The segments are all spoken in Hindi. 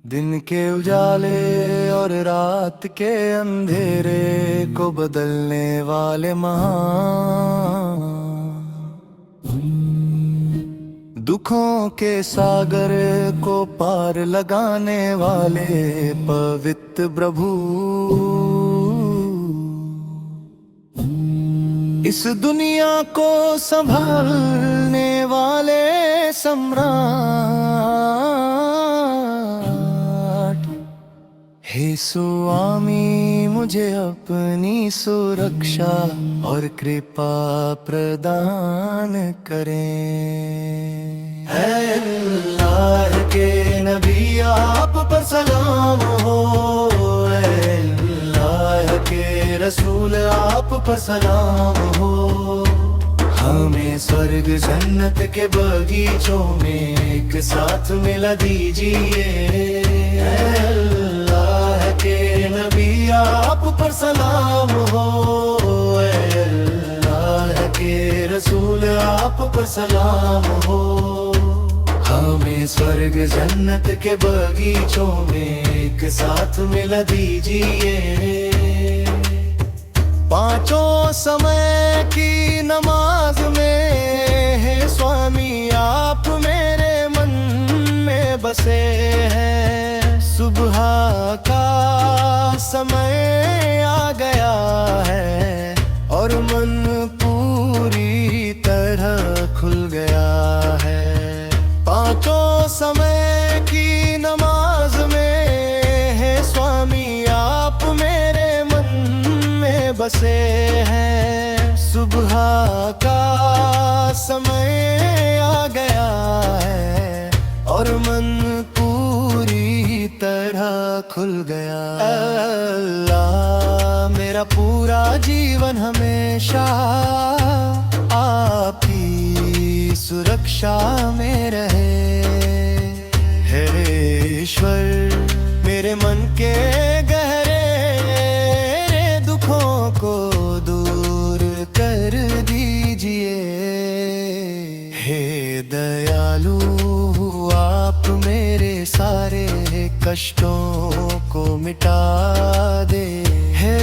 दिन के उजाले और रात के अंधेरे को बदलने वाले महान, दुखों के सागर को पार लगाने वाले पवित्र प्रभु, इस दुनिया को संभालने वाले सम्राट, हे स्वामी मुझे अपनी सुरक्षा और कृपा प्रदान करें। है अल्लाह के नबी आप पर सलाम हो, अल्लाह के रसूल आप पर सलाम हो। हमें स्वर्ग जन्नत के बगीचों में एक साथ मिला दीजिए। अल्लाह के नबी आप पर सलाम हो, अल्लाह के रसूल आप पर सलाम हो। हमें स्वर्ग जन्नत के बगीचों में एक साथ मिला दीजिए। पांचों समय की नमाज में है स्वामी आप मेरे मन में बसे हैं। सुबह का समय आ गया है और मन पूरी तरह खुल गया है। पांचों समय की नमाज में है स्वामी आप मेरे बसे हैं। सुबह का समय आ गया है और मन पूरी तरह खुल गया। अल्लाह मेरा पूरा जीवन हमेशा आपकी सुरक्षा में रहे। हे ईश्वर मेरे मन के गहरे को दूर कर दीजिए। हे दयालु आप मेरे सारे कष्टों को मिटा दे। हे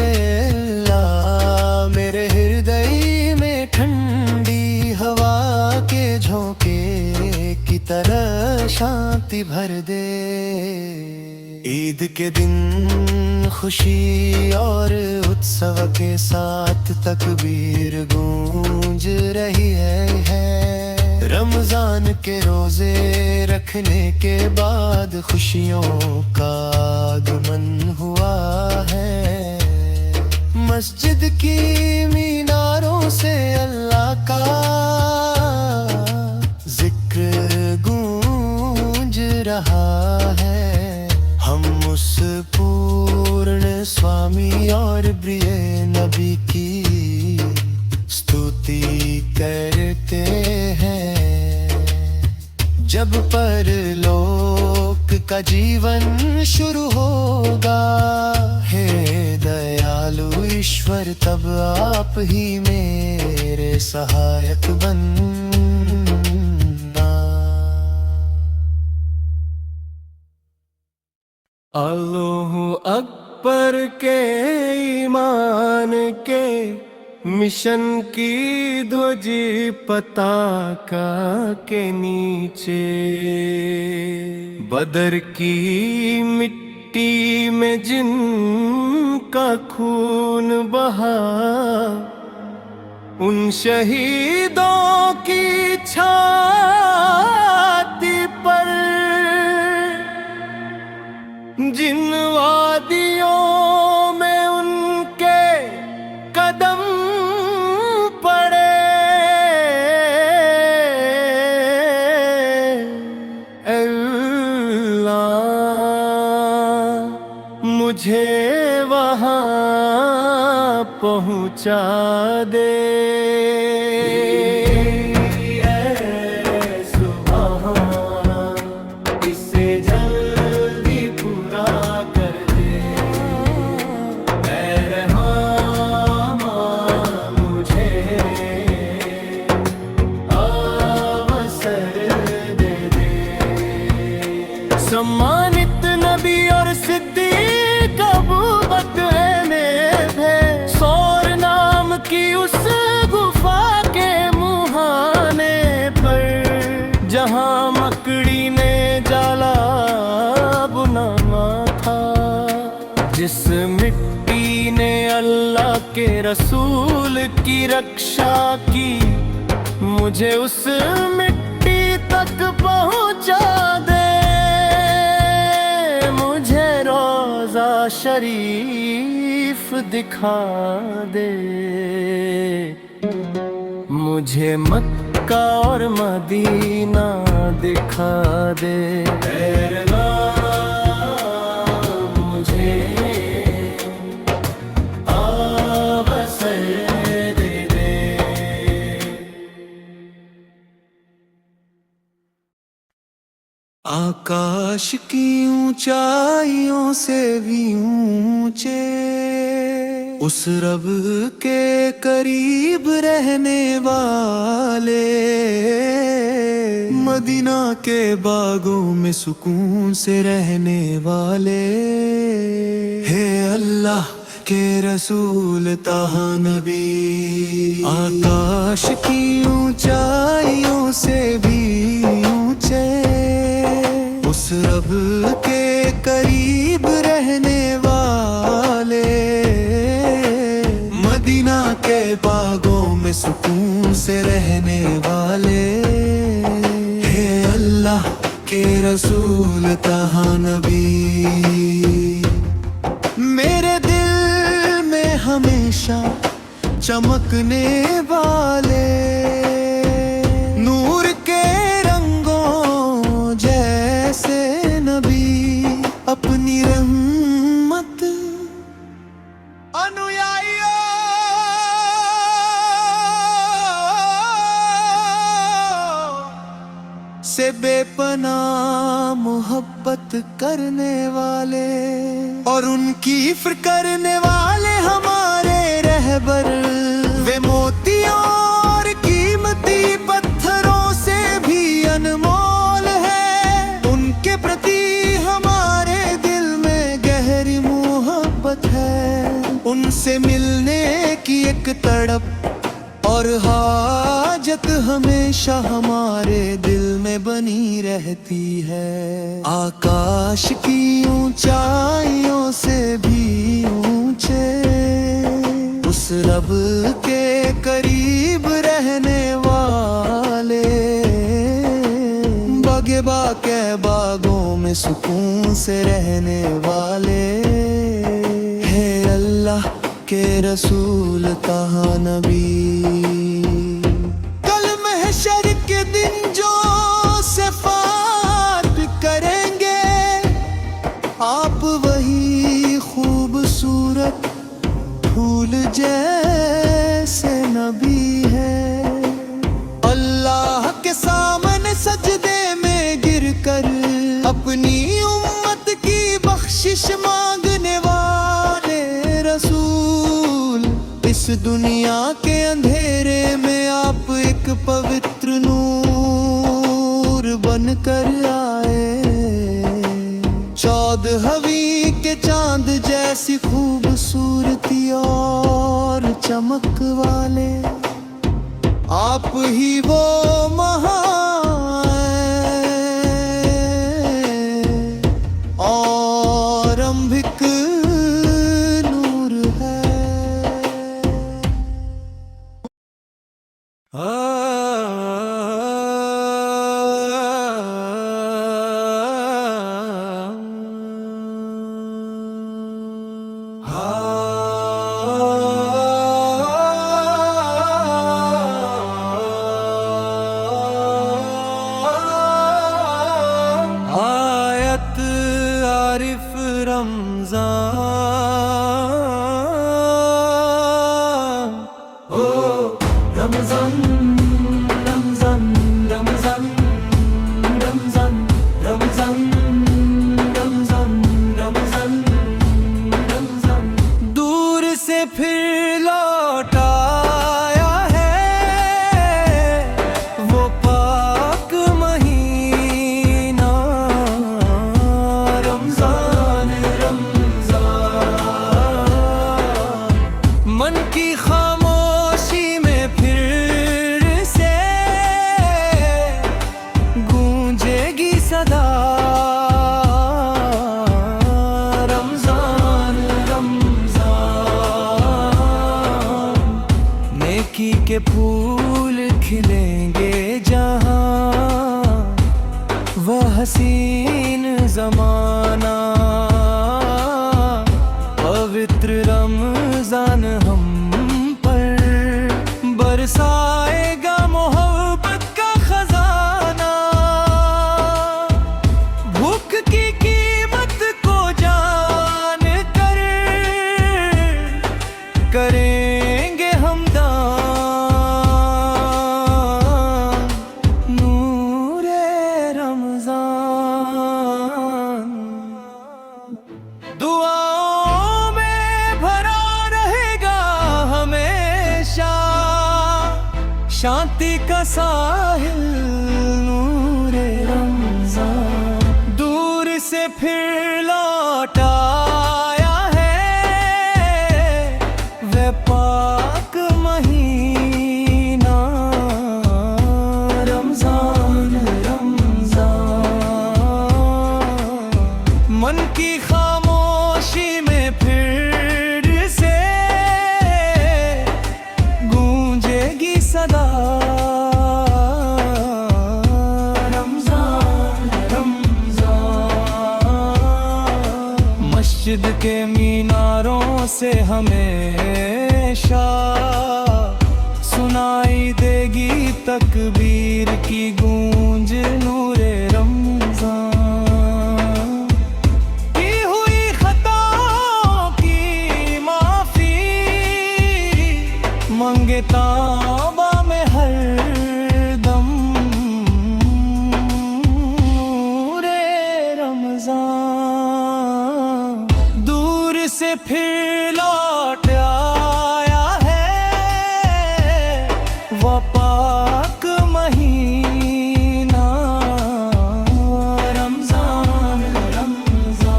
अल्लाह मेरे हृदय में ठंडी हवा के झोंके की तरह शांति भर दे। ईद के दिन खुशी और उत्सव के साथ तकबीर गूंज रही है। रमजान के रोजे रखने के बाद खुशियों का आगमन हुआ है। मस्जिद की मीनारों से अल्लाह का जिक्र गूंज रहा है। हम उस पूर्ण स्वामी और प्रिय नबी की स्तुति करते हैं। जब परलोक का जीवन शुरू होगा, हे दयालु ईश्वर तब आप ही मेरे सहायक बनना। अल्लाहु अकबर के ईमान के मिशन की ध्वजी पताका के नीचे, बदर की मिट्टी में जिनका खून बहा, उन शहीदों की छाती पर जिन वादियों में उनके कदम पड़े, अल्लाह मुझे वहाँ पहुँचा दे। सम्मानित नबी और सिद्दीक अबू बकर में थे। सौर नाम की उस गुफा के मुहाने पर जहां मकड़ी ने जाला बुना था। जिस मिट्टी ने अल्लाह के रसूल की रक्षा की, मुझे उस मिट्टी तक पहुंचा दे। मुझे रोज़ा शरीफ दिखा दे। मुझे मक्का और मदीना दिखा दे। मुझे अवसर दे दे। आकाश की ऊंचाइयों से भी ऊंचे उस रब के करीब रहने वाले, मदीना के बागों में सुकून से रहने वाले। हे अल्लाह के रसूल ताहा नबी, आकाश की ऊंचाइयों से भी ऊंचे उस रब के करीब रहने वाले, मदीना के बागों में सुकून से रहने वाले। हे अल्लाह के रसूल ताहा नबी, मेरे दिल में हमेशा चमकने वाले नूर के रंगों जैसे नबी, अपनी रहमत अनुयायियों से बेपनाह मोहब्बत करने वाले और उनकी फिक्र करने वाले हमारे रहबर। वे मोतियों और कीमती पत्थरों से भी अनमोल है। उनके प्रति हमारे दिल में गहरी मोहब्बत है। उनसे मिलने की एक तड़प और हाजत हमेशा हमारे दिल में बनी रहती है। आकाश की ऊंचाइयों से भी ऊंचे उस रब के करीब रहने वाले, बगेबा के बागों में सुकून से रहने वाले। हे अल्लाह के रसूल ताहा नबी, कल महशर के दिन जो शफाअत करेंगे, आप वही खूबसूरत फूल जैसे नबी है। अल्लाह के सामने सजदे में गिरकर अपनी उम्मत की बख्शिश मांगने वाले रसूल, इस दुनिया के अंधेरे में आप एक पवित्र नूर बनकर आए। चौदहवीं के चांद जैसी खूबसूरती और चमक वाले आप ही वो महान और अंबिक नूर है। आयत आरिफ रमजान, ओ रमजान रमजान रमजान रमजान रमजान रमजान रमजान रमजान, दूर से फिर लौट आया है वो पाक महीना। फूल खिलेंगे जहाँ, वह हसीन जमाना, पवित्र रमजान हम पर बरसाएगा मोहब्बत का खजाना। भूख की कीमत को जान कर करेंगे हम दान, नूरे रमजान। दुआओं में भरा रहेगा हमेशा शांति का साहिल, नूरे रमजान। दूर से फिर लौट आया है वे पाक महीना, रमजान रमजान। मन की खामोशी में फिर से गूंजेगी सदा, रमजान रमजान। मस्जिद के मीनारों से हमेशा सुनाई देगी तकबीर की गूंज, नूरे रमजान। की हुई खताओं की माफी मंगे तौबा में हर दम, नूरे रमजान। दूर से फिर लौट आया है वह पाक महीना, रमजान रमजान।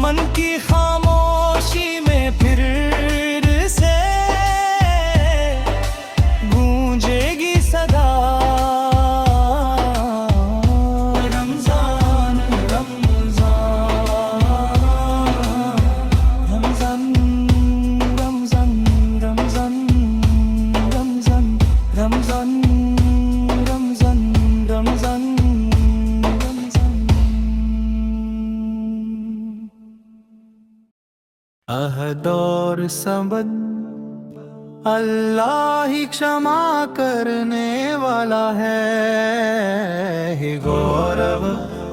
मन की खामोशी में फिर से गूंजेगी सदा, रमजान रमजान। रमजान रमजान रमजान रमजान रमजान रमजान रमजान रमजान। अहद और समद अल्लाह ही क्षमा करने वाला है, हे गौरव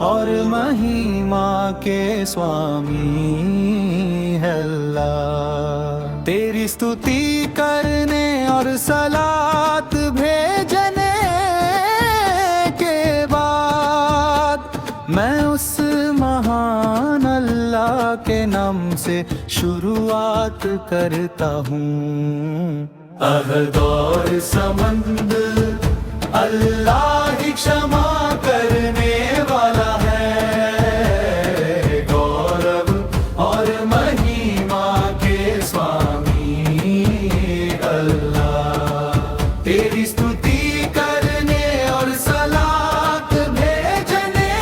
और महिमा के स्वामी है अल्लाह। तेरी स्तुति करने और सलात भेजने के बाद मैं उस महान अल्लाह के नाम से शुरुआत करता हूँ। अहद और समद अल्लाह ही क्षमा करने वाला है, गौरव और महिमा के स्वामी अल्लाह। तेरी स्तुति करने और सलात भेजने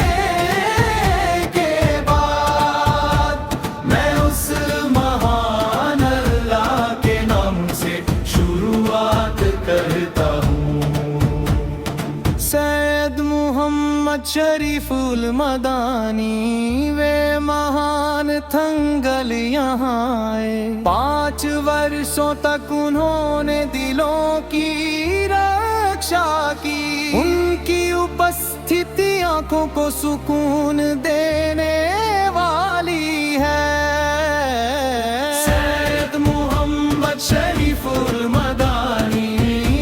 के बाद मैं उस महान अल्लाह के नाम से शुरुआत करता हूँ। सैयद मोहम्मद शरीफुल मदानी वे महान थंगल यहाँ आए। 5 वर्षों तक उन्होंने दिलों की रक्षा की, उनकी उपस्थिति आंखों को सुकून देने वाली है। सैयद मोहम्मद शरीफुल मदानी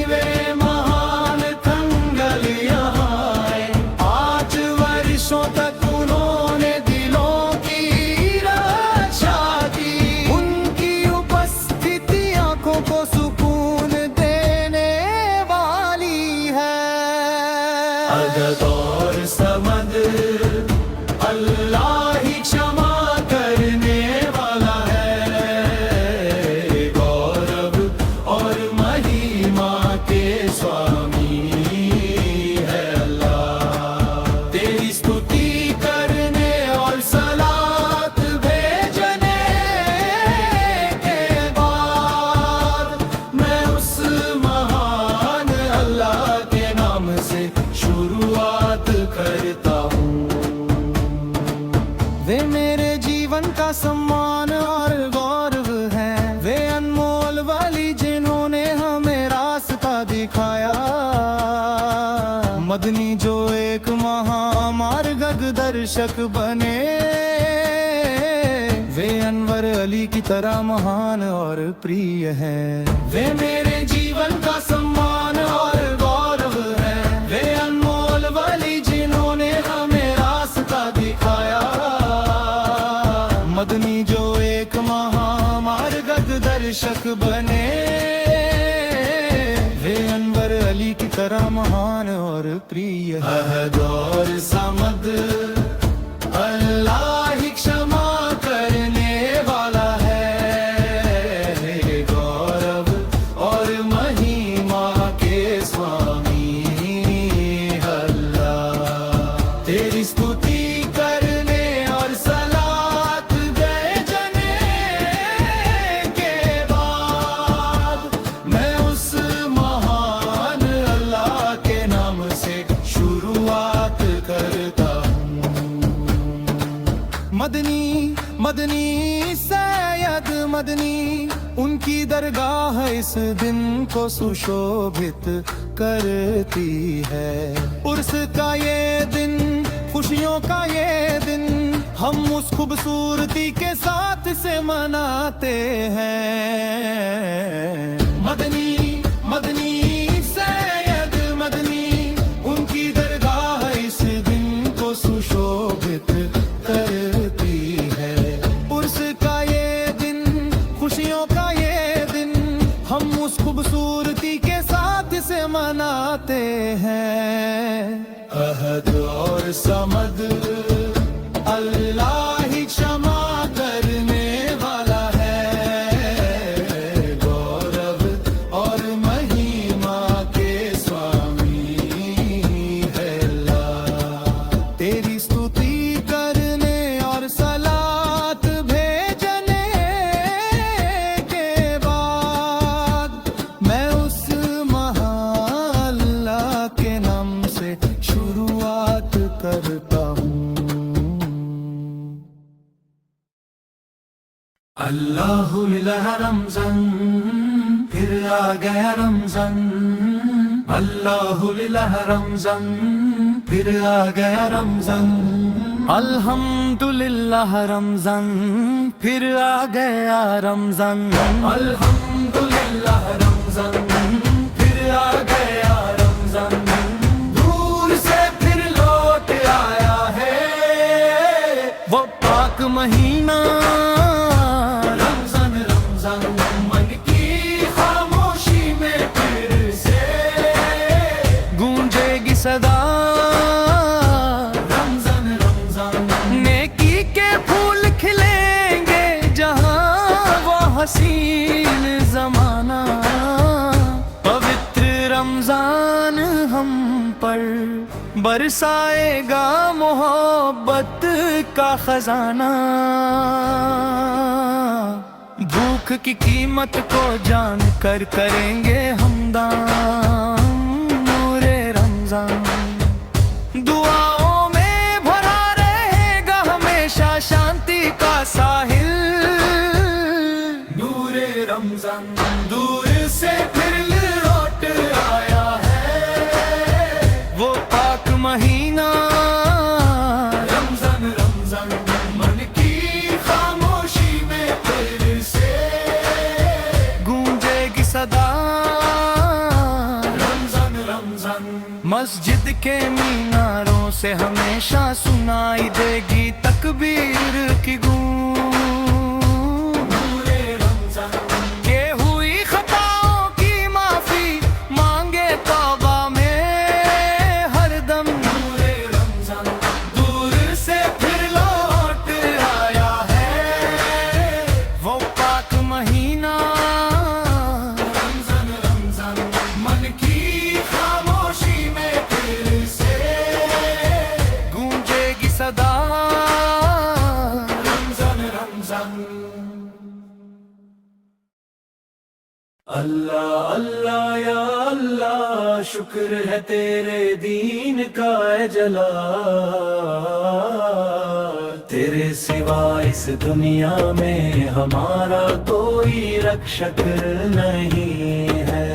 वे महान थंगल यहाँ आए। 5 वर्षों तक उन्होंने दिलों की रक्षा की, उनकी उपस्थिति आंखों को सुकून देने वाली है। अदद और समद अल्लाह ही क्षमा करने वाला है, गौरव और महिमा के स्वामी है अल्लाह। तेरी स्तुति करने और सलात भेजने के बाद दर्शक बने। वे अनवर अली की तरह महान और प्रिय हैं। वे मेरे जीवन का सम्मान और गौरव है। वे अनमोल वली जिन्होंने हमें रास्ता दिखाया। मदनी जो एक महामार्ग दर्शक बने। वे अनवर अली की तरह महान और प्रिय है। अहद और समद अल्लाह ही क्षमा करने वाला है। गौरव और महिमा के स्वामी अल्लाह। तेरी स्तुति करने और सलात भेजने के बाद मैं उस महान अल्लाह के नाम से शुरुआत करता हूँ। मदनी मदनी सैयद मदनी, उनकी दरगाह इस दिन को सुशोभित करती है। उर्स का ये दिन, खुशियों का ये दिन, हम उस खूबसूरती के साथ से मनाते हैं। मदनी मदनी सैयद मदनी, उनकी दरगाह इस दिन को सुशोभित करती है। उर्स का ये दिन, खुशियों का ये दिन, हम उस खूबसूरती के साथ से मनाते हैं। अहद और समद अल्लाह ही क्षमा करने वाला है। गौरव और महिमा के स्वामी है अल्लाह। तेरी स्तुति करने और सलात भेजने के बाद मैं उस महान अल्लाह के नाम से शुरुआत करता हूँ। अल्लाहु मिला रमज़ान, फिर आ गया रमज़ान। अल्लाहु मिला रमज़ान, फिर आ गया रमज़ान। अल्हम्दुलिल्लाह रमज़ान, फिर आ गया रमज़ान। अल्हम्दुलिल्लाह रमज़ान, फिर आ गया रमज़ान। दूर से फिर लौट आया है वो पाक महीना। रमज़ान रमज़ान मन की खामोशी में फिर से गूंजेगी सदा। रमज़ान रमज़ान नेकी के फूल खिलेंगे जहाँ वो हसीन जमाना। पवित्र रमज़ान हम पर बरसाएगा मोहब्बत का खजाना। भूख की कीमत को जान कर करेंगे हम दान। नूरे रमज़ान दुआओं में भरा रहेगा हमेशा शांति का साहिल। नूरे रमज़ान दूर से फिर लौट आया है वो पाक महीना। रमज़ान रमज़ान मन की खामोशी में फिर से गूंजेगी सदा। रमज़ान रमज़ान मस्जिद के मीनारों से हमेशा सुनाई देगी तकबीर की गूंज। नूरे रमज़ान के हुई खताओं की माफी मांगे तौबा में हरदम। नूरे रमज़ान दूर से फिर लौट आया है वो पाक महीना। रमज़ान रमज़ान मन की खामोशी में फिर से गूंजेगी सदा। रमज़ान रमज़ान अल्लाह अल्लाह या अल्लाह, शुक्र है तेरे दीन का ए जलाल। तेरे सिवा इस दुनिया में हमारा कोई रक्षक नहीं है।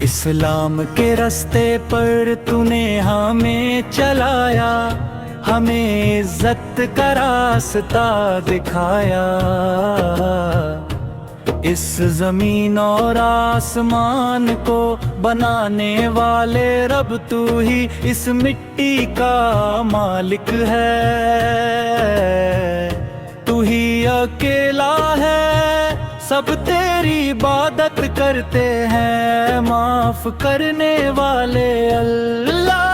इस्लाम के रास्ते पर तूने हमें चलाया, हमें इज्जत का रास्ता दिखाया। इस जमीन और आसमान को बनाने वाले रब तू ही इस मिट्टी का मालिक है। तू ही अकेला है, सब तेरी इबादत करते हैं, माफ करने वाले अल्लाह।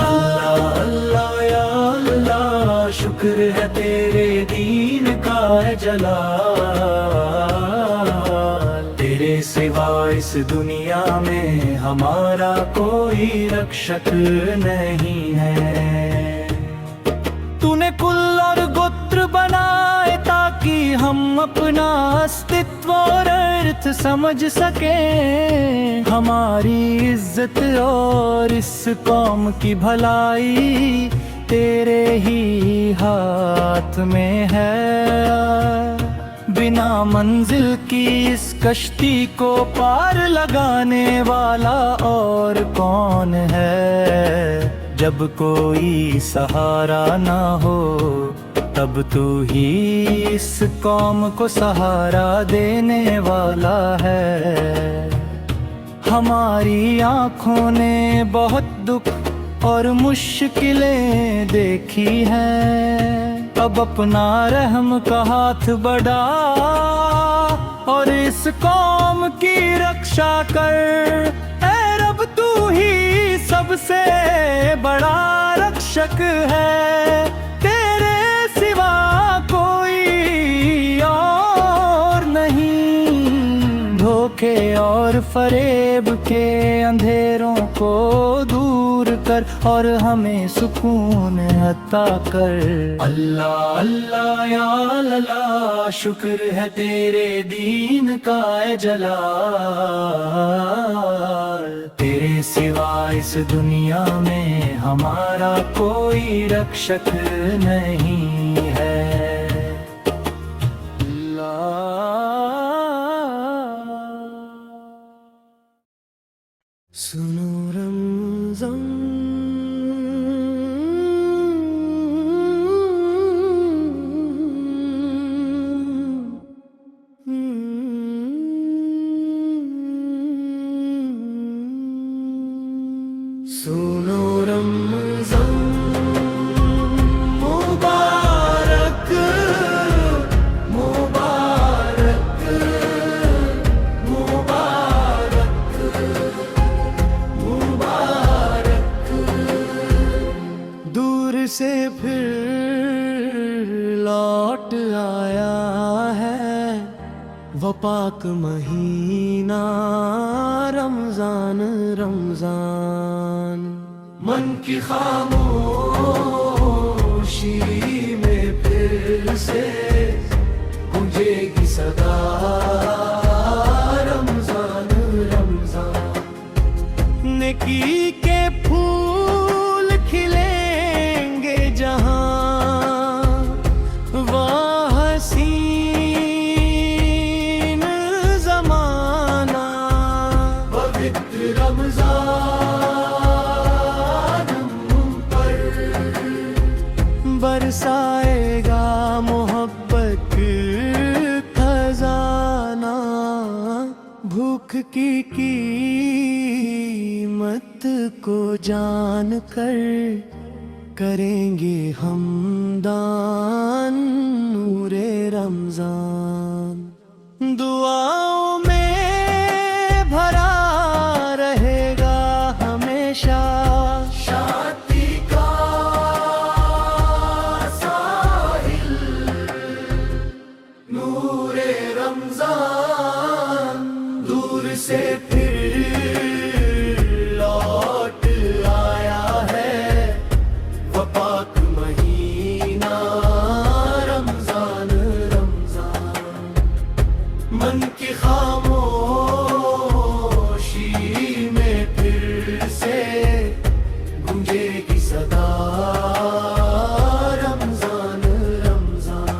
अल्लाह अल्लाह या अल्लाह, शुक्र है तेरे दीन का है जलाल। तेरे सिवा इस दुनिया में हमारा कोई रक्षक नहीं है। तूने कुल और गोत्र बनाए ताकि हम अपना अस्तित्व और अर्थ समझ सकें। हमारी इज्जत और इस कौम की भलाई तेरे ही हाथ में है। बिना मंजिल की इस कश्ती को पार लगाने वाला और कौन है। जब कोई सहारा ना हो तब तू ही इस कौम को सहारा देने वाला है। हमारी आँखों ने बहुत दुख और मुश्किलें देखी हैं। अब अपना रहम का हाथ बढ़ा और इस कौम की रक्षा कर। ऐ रब तू ही सबसे बड़ा रक्षक है, तेरे सिवा कोई और नहीं। धोखे और फरेब के अंधेरों को दूर कर और हमें सुकून अता कर। अल्लाह अल्लाह या अल्लाह, शुक्र है तेरे दीन का है जलाल। तेरे सिवा इस दुनिया में हमारा कोई रक्षक नहीं है। सुनो रमज़ान, सुनो रमज़ान मुबारक, मुबारक, मुबारक, मुबारक। दूर से फिर लौट आया है वो पाक महीना रमज़ान, रमज़ान। मन की खामोशी में फिर से गूंजेगी सदा रमज़ान, रमज़ान। नेकी के फूल खिलेंगे जहाँ वहाँ हसीन ज़माना। पवित्र रमज़ान पर बरसाएगा मोहब्बत खजाना। भूख की कीमत को जान कर करेंगे हम दान नूरे रमज़ान। दुआओं में भरा रहेगा हमेशा शांति का साहिल नूरे रमज़ान। दूर से फिर लौट आया है वो पाक महीना रमज़ान, रमज़ान। मन की खामोशी में फिर से गूंजेगी सदा रमज़ान, रमज़ान।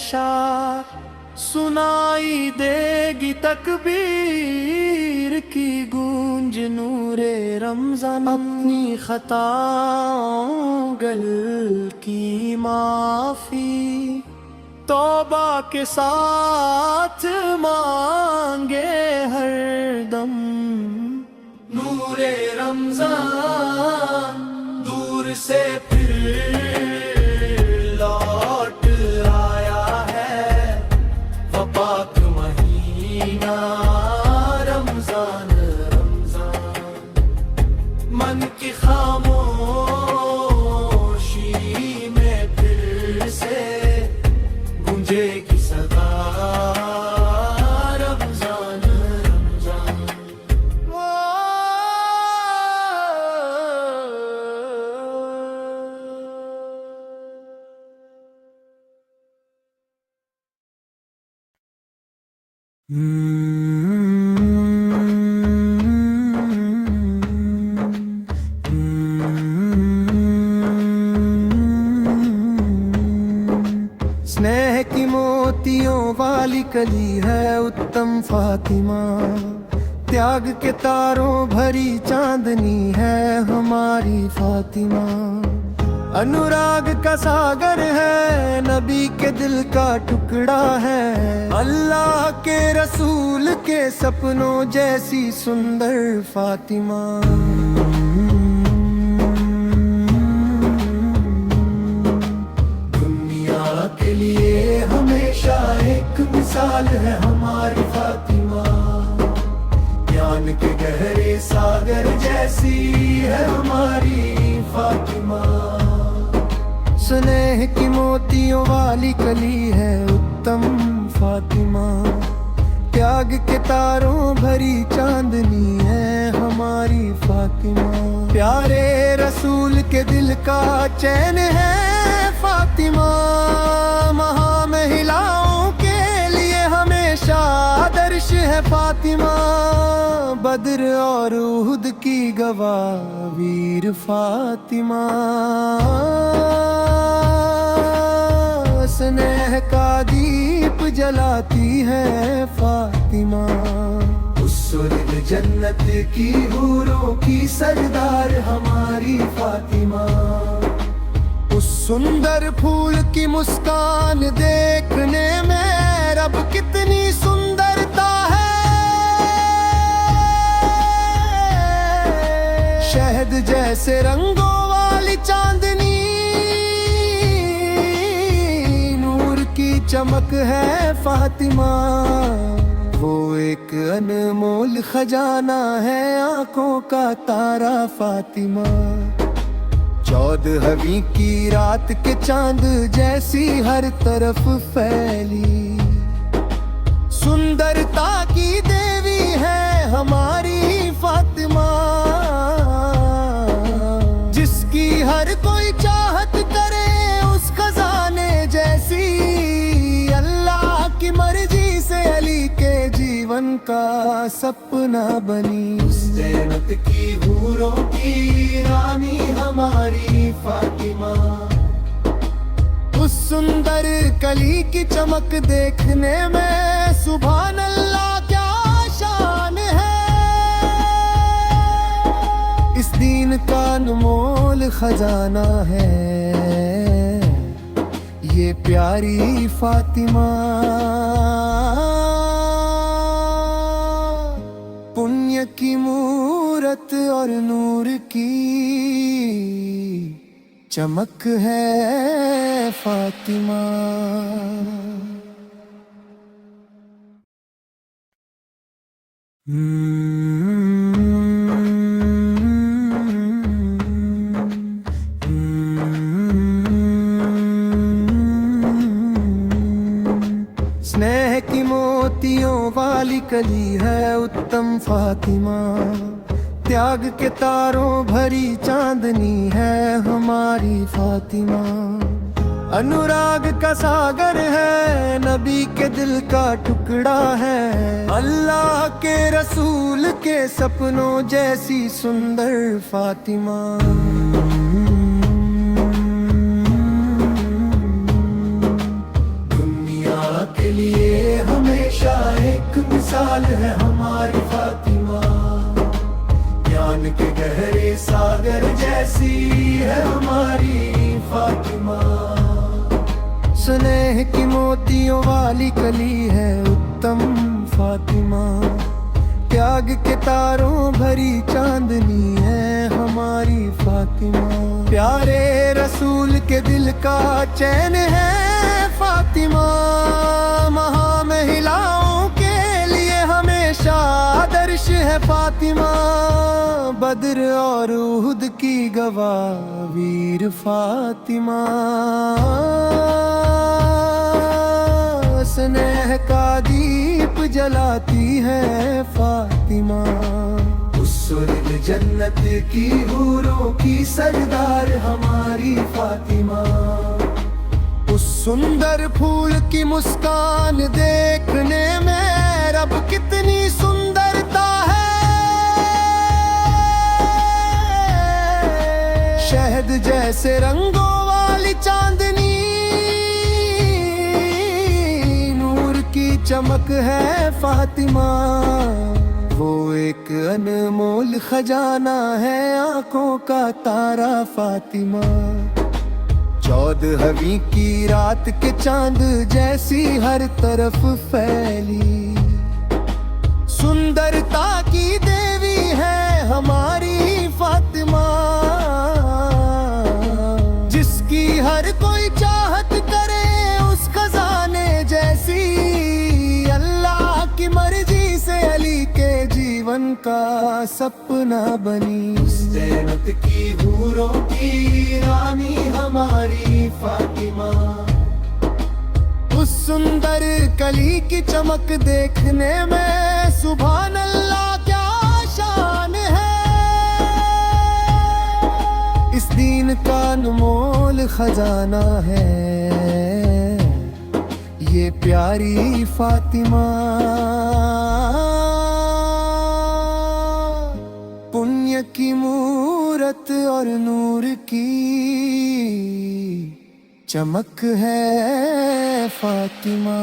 ऐशा सुनाई देगी तकबीर की गूंज नूरे रमजान। अपनी खताओं गलती माफी तौबा के साथ मांगे हर दम। नूरे रमजान दूर से फिर लौट आया है, पाक महीना रमजान रमजान। मन की खामोशी में फिर से गूंजेगी सदा रमजान रमजान। स्नेह की मोतियों वाली कली है उत्तम फातिमा। त्याग के तारों भरी चांदनी है हमारी फातिमा। अनुराग का सागर है, नबी के दिल का टुकड़ा है। अल्लाह के रसूल के सपनों जैसी सुंदर फातिमा। दुनिया के लिए हमेशा एक मिसाल है हमारी फातिमा। ज्ञान के गहरे सागर जैसी है हमारी फातिमा। स्नेह की मोतियों वाली कली है उत्तम फातिमा। त्याग के तारों भरी चांदनी है हमारी फातिमा। प्यारे रसूल के दिल का चैन है फातिमा। महामहिलाओं के लिए हमेशा आदर्श है फातिमा। बद्र और उहुद की गवाह वीर फातिमा। स्नेह का दीप जलाती है फातिमा। उस्सुल जन्नत की हूरों की सरदार हमारी फातिमा। उस सुंदर फूल की मुस्कान देखने में रब कितनी सुंदरता है। शहद जैसे रंगों वाली चांदनी, चमक है फातिमा। वो एक अनमोल खजाना है आंखों का तारा फातिमा। 14वीं की रात के चांद जैसी हर तरफ फैली सुंदरता की देवी है हमारी फातिमा। जिसकी हर कोई चाहत करे उस खजाने जैसी। की मर्जी से अली के जीवन का सपना बनी। उस जन्नत की हूरों की रानी हमारी फातिमा। उस सुंदर कली की चमक देखने में सुभान अल्लाह क्या शान है। इस दीन का अनमोल खजाना है ये प्यारी फातिमा। पुण्य की मूरत और नूर की चमक है फातिमा। स्नेह की मोतियों वाली कली है उत्तम फातिमा। त्याग के तारों भरी चांदनी है हमारी फातिमा। अनुराग का सागर है, नबी के दिल का टुकड़ा है। अल्लाह के रसूल के सपनों जैसी सुंदर फातिमा। दुआ के लिए हमेशा एक मिसाल है हमारी फातिमा। ज्ञान के गहरे सागर जैसी है हमारी फातिमा। स्नेह की मोतियों वाली कली है उत्तम फातिमा। त्याग के तारों भरी चांदनी है हमारी फातिमा। प्यारे रसूल के दिल का चैन है फातिमा। महा महिलाओं के लिए हमेशा आदर्श है फातिमा। बद्र और उहुद की गवाह वीर फातिमा। स्नेह का दीप जलाती है फातिमा। उस्सुल जन्नत की हूरों की सरदार हमारी फातिमा। उस सुंदर फूल की मुस्कान देखने में रब कितनी सुंदरता है। शहद जैसे रंगों वाली चांदनी चमक है फातिमा। वो एक अनमोल खजाना है आंखों का तारा फातिमा। 14वीं की रात के चांद जैसी हर तरफ फैली। सुंदरता की देवी है हमारी फातिमा। जिसकी हर कोई चाहत करे उस खजाने जैसी। की मर्जी से अली के जीवन का सपना बनी। उस जन्नत की हूरों की रानी हमारी फातिमा। उस सुंदर कली की चमक देखने में सुभान अल्लाह क्या शान है। इस दीन का अनमोल खजाना है ये प्यारी फातिमा। पुण्य की मूरत और नूर की चमक है फातिमा।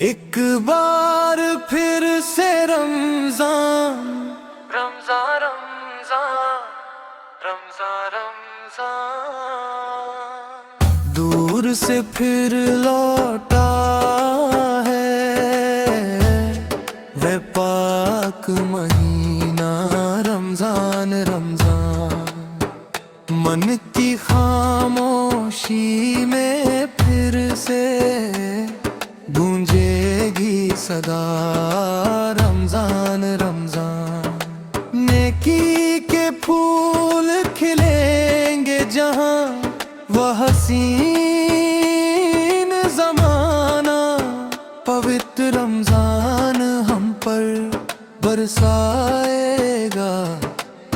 एक बार फिर से रमजान रमजान रमजान रमजान रमजान दूर से फिर लौटा है। वह पाक महीना रमजान रमजान। मन की खामोशी में फिर से गूंजेगी सदा रमजान रमजान। नेकी के फूल खिलेंगे जहां वह हसीन जमाना। पवित्र रमजान हम पर बरसाएगा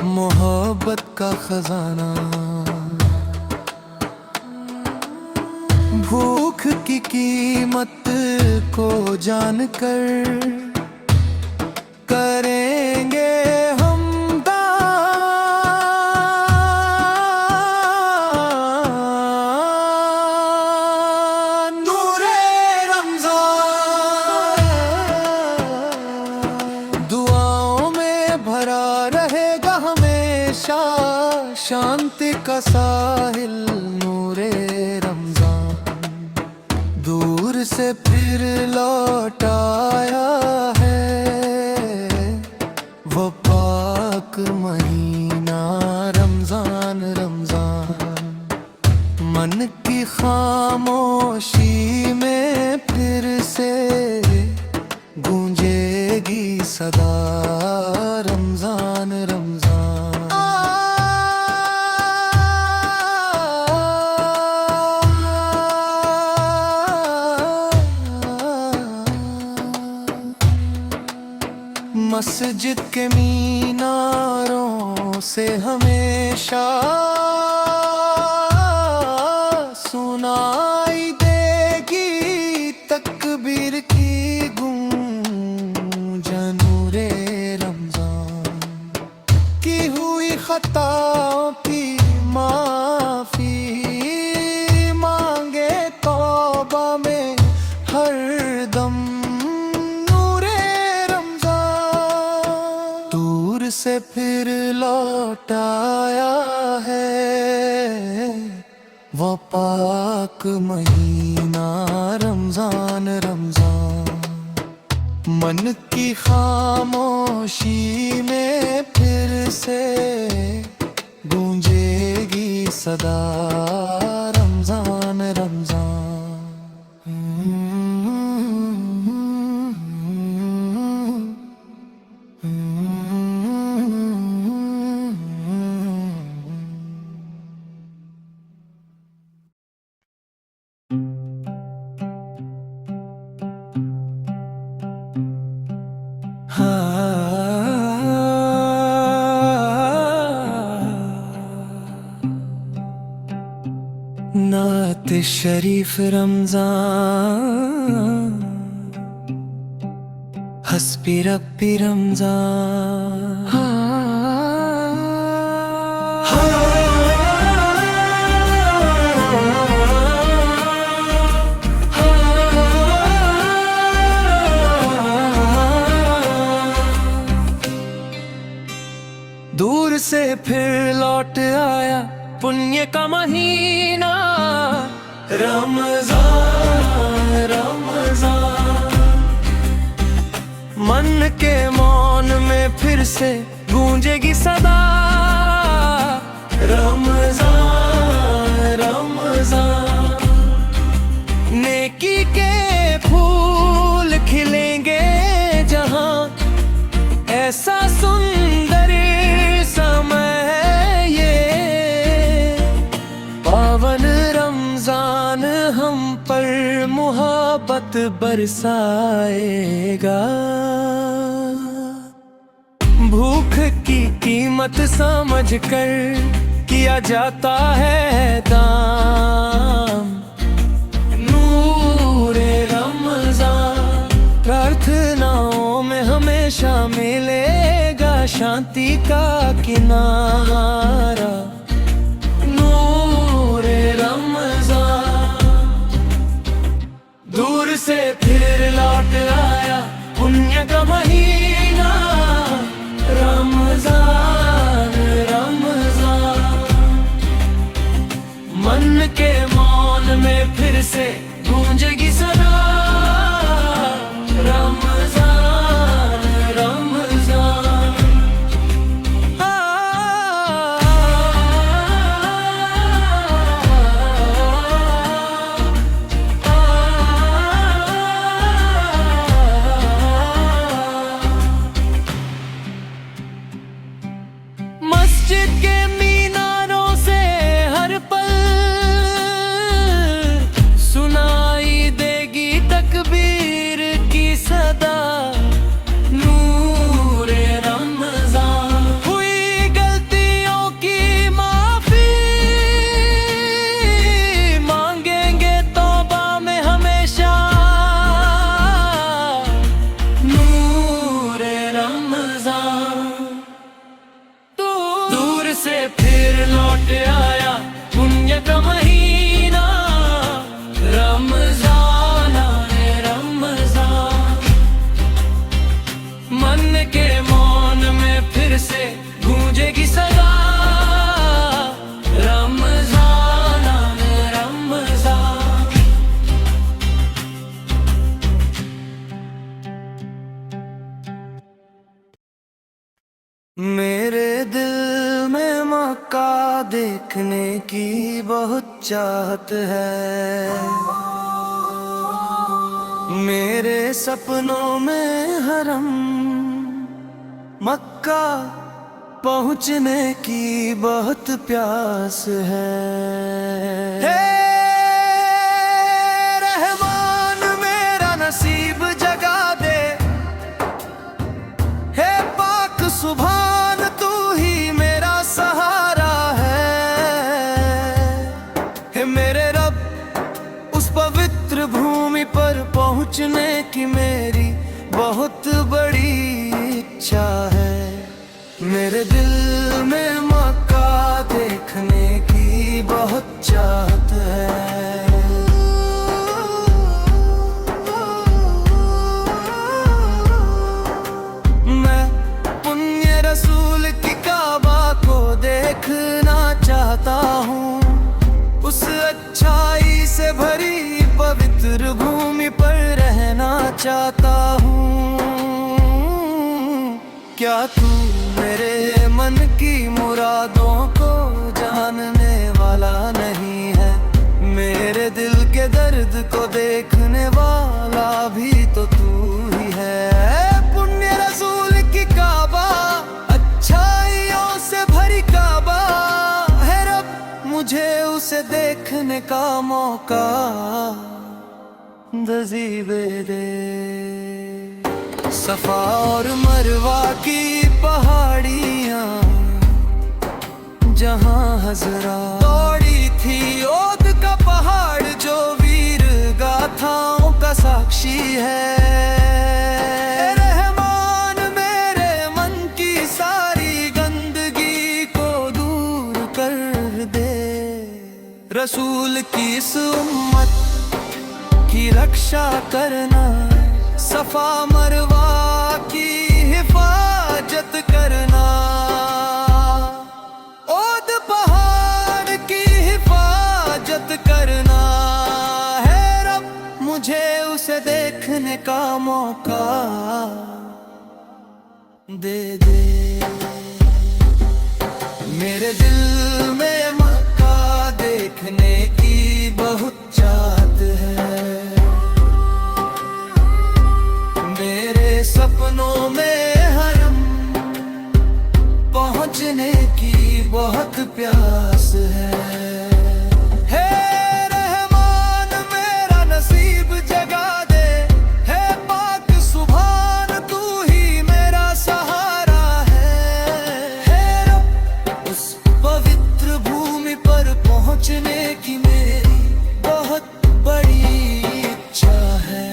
मोहब्बत का खजाना। भूख की कीमत को जानकर करेंगे हम दान। नूरे रमजान दुआओं में भरा रहेगा हमेशा। शांति का साहिल नूरे दूर से फिर लौट आया है। वो पाक महीना रमजान रमजान। मन की खामोशी में फिर से गूंजेगी सदा रमजान रमजान। मस्जिद के मीनारों से हमेशा सुनाई देगी तकबीर की गूंजन नूरे रमजान की हुई खताओं की माफी मांगे तौबा में हर दम नूरे रमजान दूर से फिर लौट आया है वो पाक महीना रमजान रमजान मन की खामोशी में फिर से गूंजेगी सदा रमजान रमजान नात शरीफ रमजान हस्बी रब्बी दूर से फिर लौट आया पुण्य का महीना रमजान रमजान मन के मौन में फिर से गूंजेगी सदा रमजान रमजान नेकी के फूल खिलेंगे जहां ऐसा सुंदर समय है ये पावन रमजान हम पर मोहब्बत बरसाएगा भूख की कीमत समझकर किया जाता है दाम नूरे रमजान प्रार्थनाओं में हमेशा मिलेगा शांति का किनारा नूरे रमजान दूर से फिर लौट आया पुण्य का महीना रमजान रमजान मन के मौन में फिर से गूंजेगी सदा रमजान रमजान मस्जिद के मीनारों से हर पल सुनाई देगी तकबीर की सदा नूरे रमजान हुई गलतियों की माफी मांगेंगे तौबा में हमेशा नूरे रमजान दूर से फिर लौट आया पुण्य का महीना रमजान आए रमजान मन के मौन में फिर से गूंजेगी सदा रमजान आए रमजान मेरे दिल में मक्का देखने की बहुत चाहत है मेरे सपनों में हरम मक्का पहुंचने की बहुत प्यास है हे रहमान मेरा नसीब जगा दे हे पाक सुभान तू ही मेरा सहारा है हे मेरे रब उस पवित्र भूमि पर पहुंचने की मेरी बहुत बड़ी इच्छा है। मेरे दिल में मक्का देखने की बहुत चाहत है। मैं पुण्य रसूल की काबा को देखना चाहता हूँ। उस अच्छाई से भरी पवित्र भूमि पर रहना चाहता हूँ। क्या तू मेरे मन की मुरादों को जानने वाला नहीं है? मेरे दिल के दर्द को देखने वाला भी तो तू ही है। पुण्य रसूल की काबा, अच्छाइयों से भरी काबा है रब, मुझे उसे देखने का मौका नसीबे दे। सफा और मरवा की पहाड़ियाँ जहाँ हजरा दौड़ी थी, ओद का पहाड़ जो वीर गाथाओं का साक्षी है। रहमान मेरे मन की सारी गंदगी को दूर कर दे। रसूल की इस उम्मत की रक्षा करना, सफा मरवा की हिफाजत करना, ओद पहाड़ की हिफाजत करना है रब, मुझे उसे देखने का मौका दे दे। मेरे दिल में मक्का देखने की बहुत चाहत है। मेरे सपनों में हरम पहुंचने की बहुत प्यास है। हे रहमान मेरा नसीब जगा दे, हे पाक सुभान तू ही मेरा सहारा है। हे रब उस पवित्र भूमि पर पहुंचने की मेरी बहुत बड़ी इच्छा है।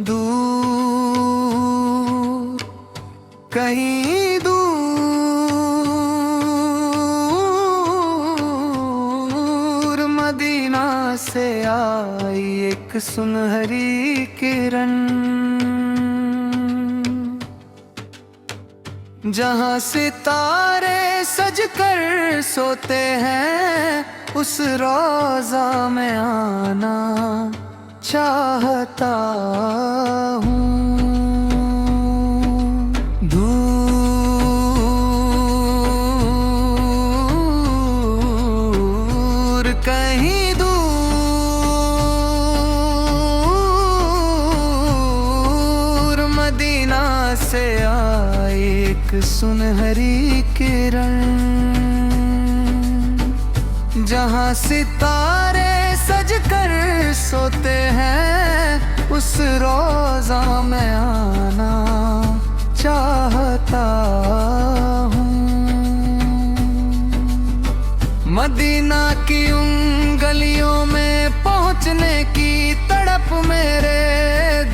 दूर कहीं दूर मदीना से आई एक सुनहरी किरण, जहाँ सितारे सजकर सोते हैं, उस रोज़ा में आना चाहता हूँ। दूर कहीं दूर मदीना से आई एक सुनहरी किरण, जहाँ सितारे सजकर सोते हैं, उस रोज़ा में आना चाहता हूँ। मदीना की उन गलियों में पहुँचने की तड़प मेरे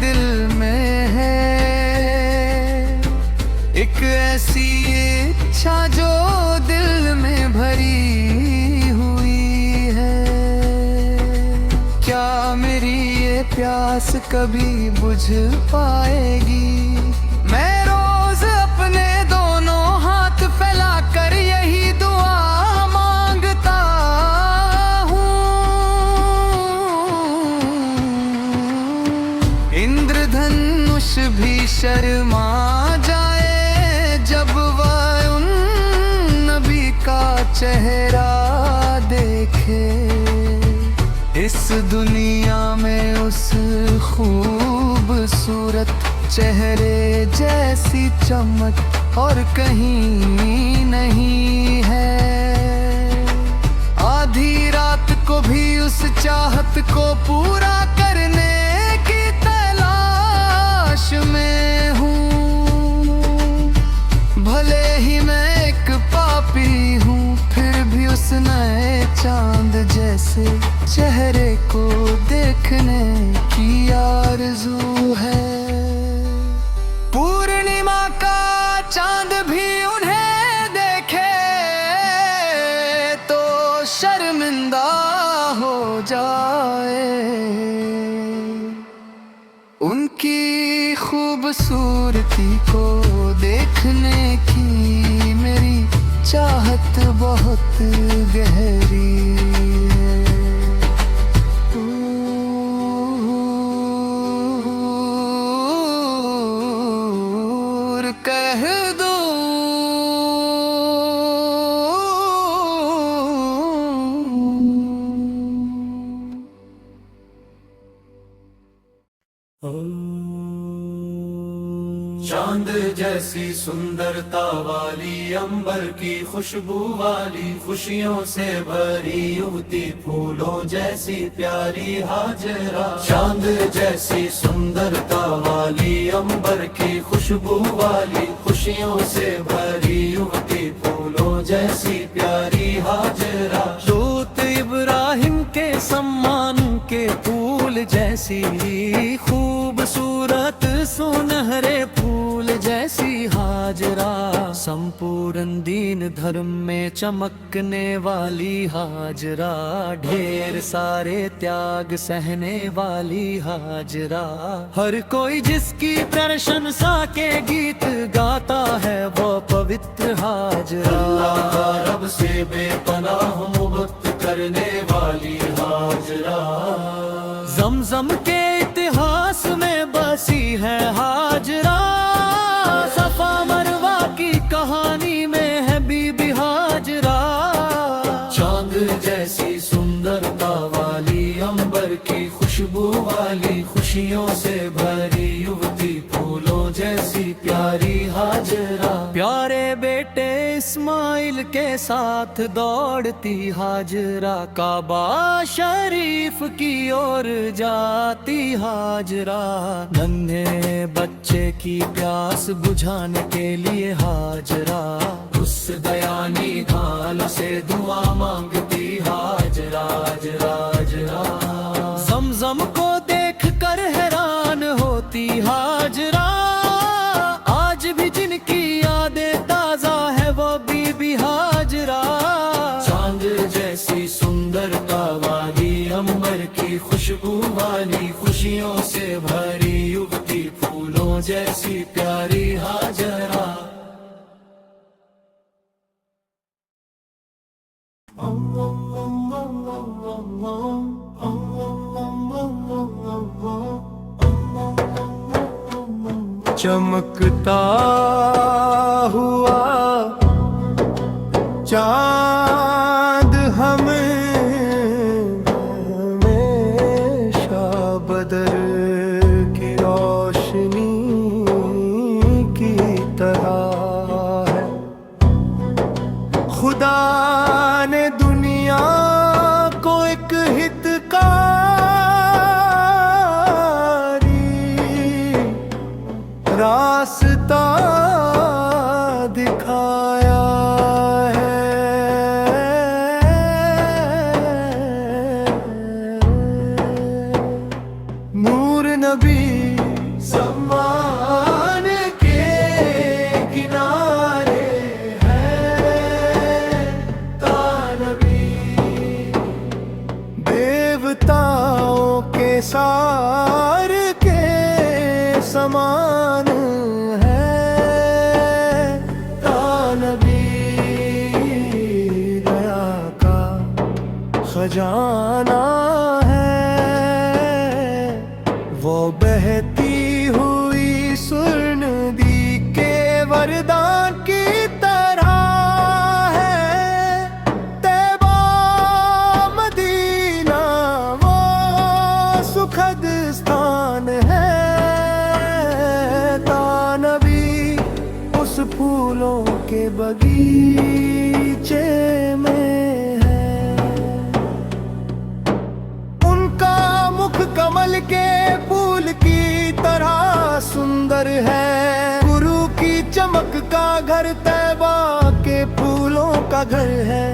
दिल में है। एक ऐसी इच्छा जो दिल में भरी प्यास कभी बुझ पाएगी? मैं रोज अपने दोनों हाथ फैलाकर यही दुआ मांगता हूँ। इंद्रधनुष भी शर्मा जाए जब वह उन नबी का चेहरा देखे। इस दुनिया में उस खूबसूरत चेहरे जैसी चमक और कहीं नहीं है। आधी रात को भी उस चाहत को पूरा करने की तलाश इस नए चांद जैसे चेहरे को देखने की आरज़ू है। पूर्णिमा का चांद भी उन्हें देखे तो शर्मिंदा हो जाए। उनकी खूबसूरती को देखने की मेरी चाहत बहुत गहरी है। दूर कह दो चांद जैसी सुंदरता वाली, अंबर की खुशबू वाली, खुशियों से भरी युवती, फूलों जैसी प्यारी हाजरा। चांद जैसी सुंदरता वाली, अंबर की खुशबू वाली, खुशियों से भरी युवती, फूलों जैसी प्यारी हाजरा। दूत इब्राहिम के सम्मान के फूल जैसी, खूबसूरत सुनहरे फूल जैसी हाजरा। संपूर्ण दीन धर्म में चमकने वाली हाजरा, ढेर सारे त्याग सहने वाली हाजरा। हर कोई जिसकी प्रशंसा के गीत गाता है वो पवित्र हाजरा। रब से बेपनाह मोहब्बत करने वाली हाजरा। ज़मज़म के इतिहास में बसी है हाजरा। सफा मरवा की कहानी में है बीबी हाजरा। चांद जैसी सुंदरता वाली, अंबर की खुशबू वाली, खुशियों से भरी युवती, फूलों जैसी प्यारी हाजरा। प्यारे बेटे इस्माइल के साथ दौड़ती हाजरा, काबा शरीफ की ओर जाती हाजरा। नन्हे बच्चे की प्यास बुझाने के लिए हाजरा, उस दयानी ढाल से दुआ मांगती हाजरा। हाजरा ज़मज़म को देख कर हैरान होती हाजरा। आज भी जिनकी यादें ताज़ा है वो बीबी हाजरा। चांद जैसी सुंदरता वाली, अंबर की खुशबू वाली, खुशियों से भरी युवती, फूलों जैसी प्यारी हाजरा। चमकता हुआ चांद हमेशा बदर की रोशनी की तरह है। खुदा ने दुनिया को एक हितकारी रास्ता दिखाया है। नूर नबी सम्मान के किनारे है, तानबी देवताओं के सार के समान है। तानबी दया का खजाना है, वो बहती हुई सुर्ण नदी के वरदान की तरह है। तैबा मदीना वो सुखद स्थान है। तानबी उस फूलों के बगीचे में है। उनका मुख कमल के फूल की तरह सुंदर है। गुरु की चमक का घर तैबा के फूलों का घर है।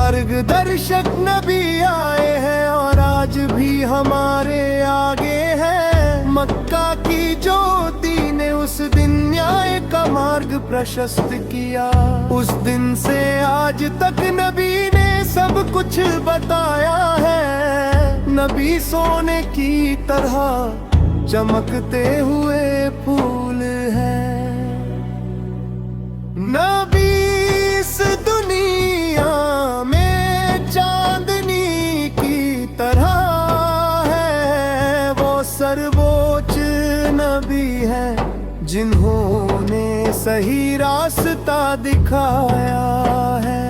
मार्गदर्शक नबी आए हैं और आज भी हमारे आगे हैं। मक्का की ज्योति ने उस दिन न्याय का मार्ग प्रशस्त किया। उस दिन से आज तक नबी ने सब कुछ बताया है। नबी सोने की तरह चमकते हुए फूल है। नबी इस दुनिया में चांदनी की तरह है। वो सर्वोच्च नबी है जिन्होंने सही रास्ता दिखाया है।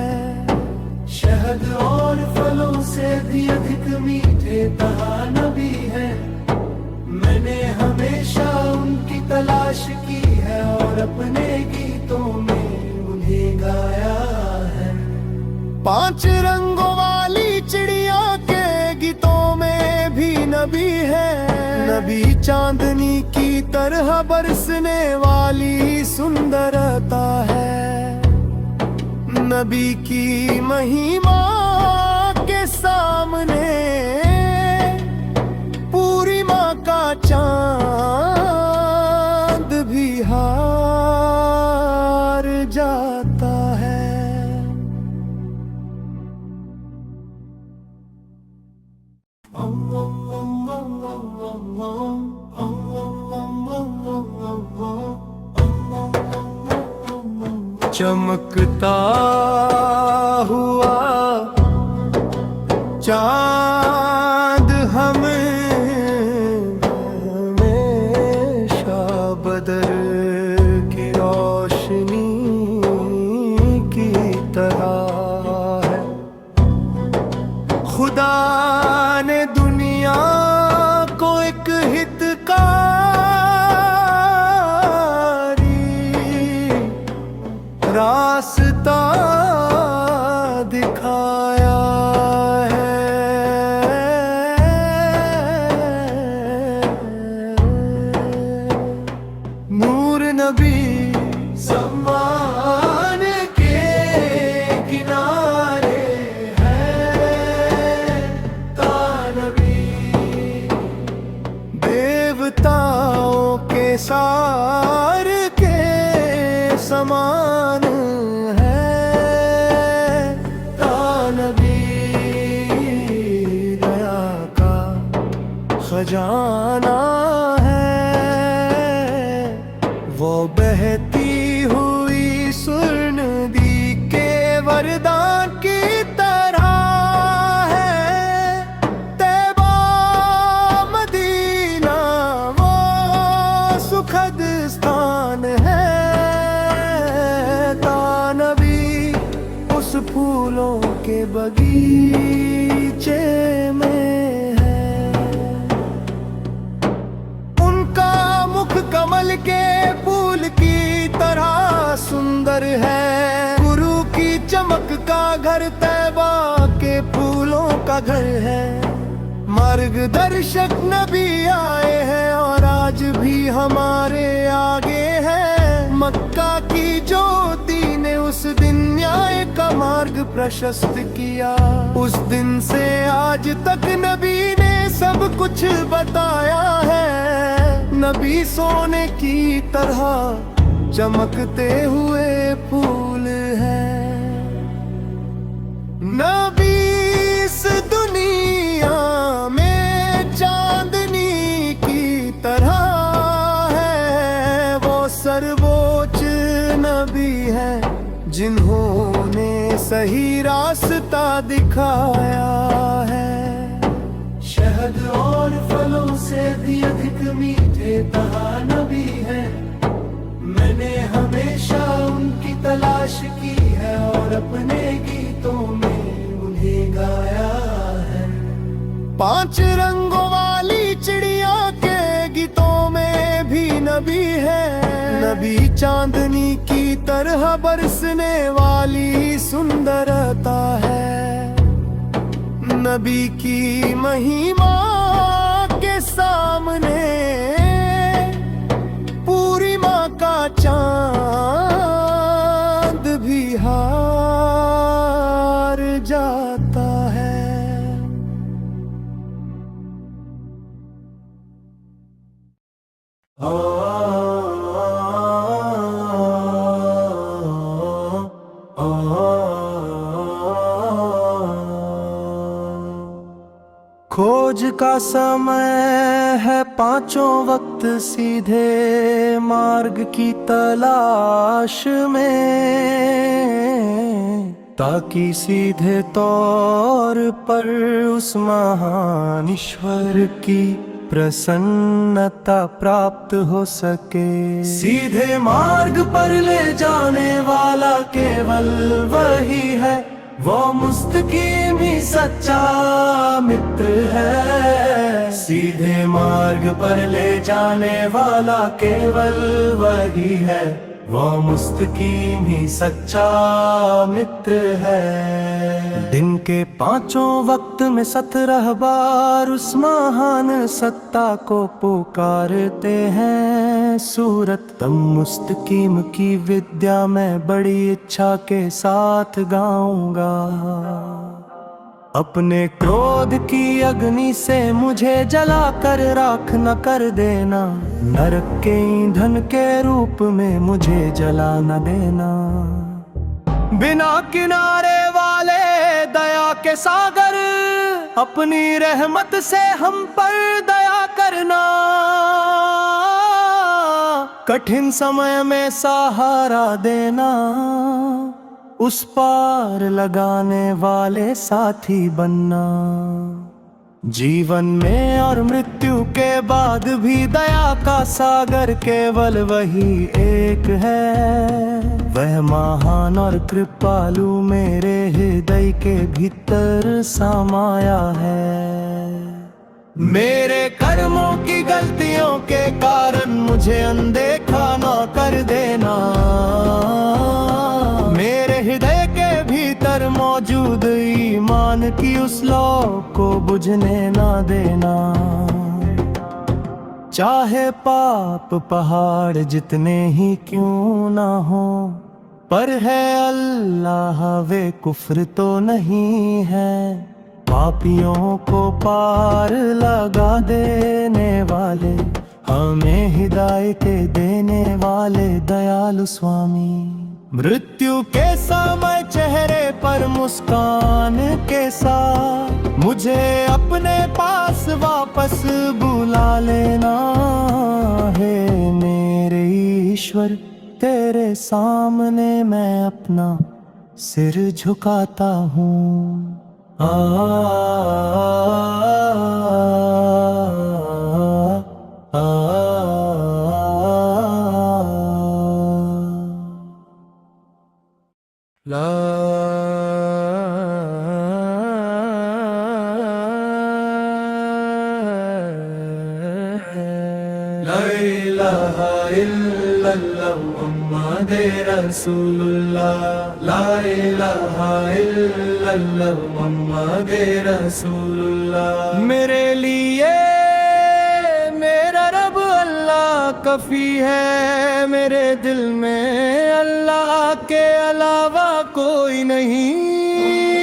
शहद और फलों से भी अधिक मीठे तहा नबी है। मैंने हमेशा उनकी तलाश की है और अपने गीतों में उन्हें गाया है। 5 रंगों वाली चिड़िया के गीतों में भी नबी है। नबी चांदनी की तरह बरसने वाली सुंदरता है। नबी की महिमा के सामने पूरी माँ का चांद भी हार जाता है। चमकता हुआ चांद हमेशा बदर की रोशनी की तरह है। खुदा ने दुनिया को एक हितकारी रास्ता दिखाया है। नूर नबी ज़मान के किनारे है। तानबी देवताओं के सार के समान है। तानबी दया का खजाना है। वो बहती हुई स्वर्ण नदी के वरदान की तरह है। तैबा मदीना वो सुखद स्थान है। तानबी उस फूलों के बगीचे में है। उनका मुख कमल के फूल की तरह सुंदर है। गुरु की चमक का घर तैबा के फूलों का घर है। मार्गदर्शक नबी आए हैं और आज भी हमारे आगे हैं। मक्का की ज्योति ने उस दिन न्याय का मार्ग प्रशस्त किया। उस दिन से आज तक नबी ने सब कुछ बताया है। नबी सोने की तरह चमकते हुए फूल है। नबी इस दुनिया में चांदनी की तरह है। वो सर्वोच्च नबी है जिन्होंने सही रास्ता दिखाया है। शहद और फलों से भी अधिक मीठे तहा नबी है। मैंने हमेशा उनकी तलाश की है और अपने गीतों में उन्हें गाया है। 5 रंगों वाली चिड़िया के गीतों में भी नबी है। नबी चांदनी की तरह बरसने वाली सुंदरता है। नबी की महिमा के सामने पूरी माँ का चांद भी हार जा खोज का समय है पांचों वक्त सीधे मार्ग की तलाश में, ताकि सीधे तौर पर उस महान ईश्वर की प्रसन्नता प्राप्त हो सके। सीधे मार्ग पर ले जाने वाला केवल वही है, वो मुस्तकीम ही सच्चा मित्र है। सीधे मार्ग पर ले जाने वाला केवल वही है, वो मुस्तकीम ही सच्चा मित्र है। दिन के पांचों वक्त में 17 बार उस महान सत्ता को पुकारते हैं। सूरत तम मुस्तकीम की विद्या मैं बड़ी इच्छा के साथ गाऊंगा। अपने क्रोध की अग्नि से मुझे जलाकर राख न कर देना, नरक के ईंधन के रूप में मुझे जला न देना। बिना किनारे वाले दया के सागर, अपनी रहमत से हम पर दया करना। कठिन समय में सहारा देना, उस पार लगाने वाले साथी बनना। जीवन में और मृत्यु के बाद भी दया का सागर केवल वही एक है। वह महान और कृपालु मेरे हृदय के भीतर समाया है। मेरे कर्मों की गलतियों के कारण मुझे अनदेखा न कर देना। मेरे हृदय के भीतर मौजूद ईमान की उस लौ को बुझने न देना। चाहे पाप पहाड़ जितने ही क्यों ना हो, पर है अल्लाह वे कुफ्र तो नहीं है। पापियों को पार लगा देने वाले, हमें हिदायतें देने वाले दयालु स्वामी। मृत्यु के समय चेहरे पर मुस्कान के साथ मुझे अपने पास वापस बुला लेना है। मेरे ईश्वर तेरे सामने मैं अपना सिर झुकाता हूँ। ला इलाहा इल्लल्लाह मुहम्मदे रसूलुल्लाह। ला इलाहा इल्लल्लाह मुहम्मदे रसूलुल्लाह। मेरे लिए मेरा रब अल्लाह कफी है। मेरे दिल में अल्लाह के अलावा कोई नहीं।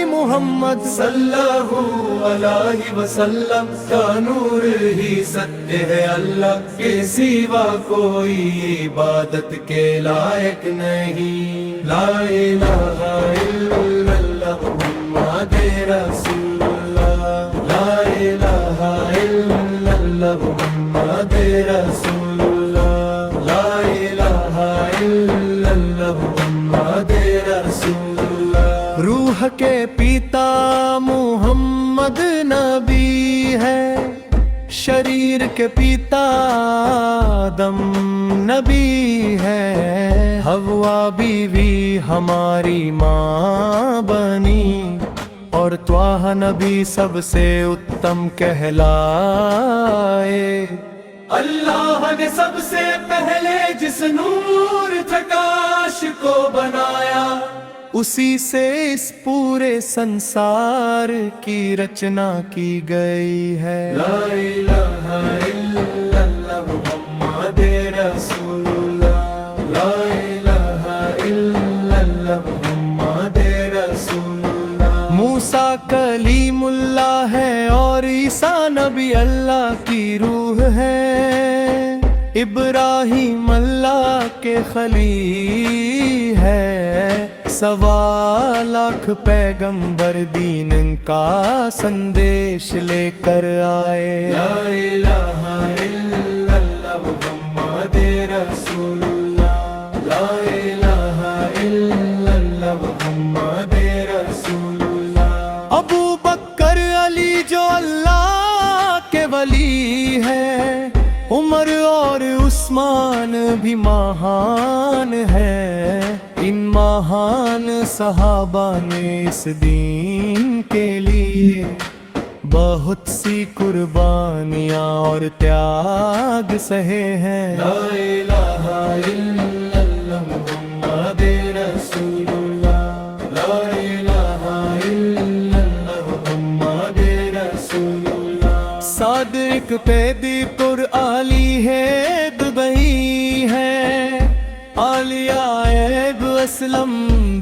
मोहम्मद सल्लल्लाहु अलैहि वसल्लम का नूर ही सत्य है। अल्लाह के सिवा कोई इबादत के लायक नहीं। ला इलाहा इल्लल्लाह मुहम्मदे रसूलुल्लाह। ला इलाहा इल्लल्लाह मुहम्मदे रसूलुल्लाह। ला इलाहा इल्लल्लाह मुहम्मदे रसूलुल्लाह। रूह के पिता मुहम्मद नबी है, शरीर के पिता आदम नबी है। हव्वा बीवी हमारी माँ बनी, और त्वाहा नबी सबसे उत्तम कहलाए। अल्लाह ने सबसे पहले जिस नूर प्रकाश को बनाया, उसी से इस पूरे संसार की रचना की गई है। ला इलाहा इल्लल्लाह मुहम्मदे रसूलुल्लाह। ला इलाहा इल्लल्लाह मुहम्मदे रसूलुल्लाह। मूसा कलीमुल्लाह है और ईसा नबी अल्लाह की रूह है। इब्राहिम अल्लाह के खलील है, 1.25 पैगंबर दीन का संदेश लेकर आए। ला इलाहा इल्लल्लाह मुहम्मद रसूलुल्लाह, ला इलाहा इल्लल्लाह मुहम्मद रसूलुल्लाह। अबू बकर अली जो अल्लाह के वली है, उमर और उस्मान भी महान है। इन महान सहाबा ने इस दीन के लिए बहुत सी कुर्बानियाँ और त्याग सहे हैं। ला इलाहा इल्लल्लाह मुहम्मद रसूलुल्लाह, ला इलाहा इल्लल्लाह मुहम्मद रसूलुल्लाह। सादिक पैदी कुरआली है दुबई है, आलिया ऐब असलम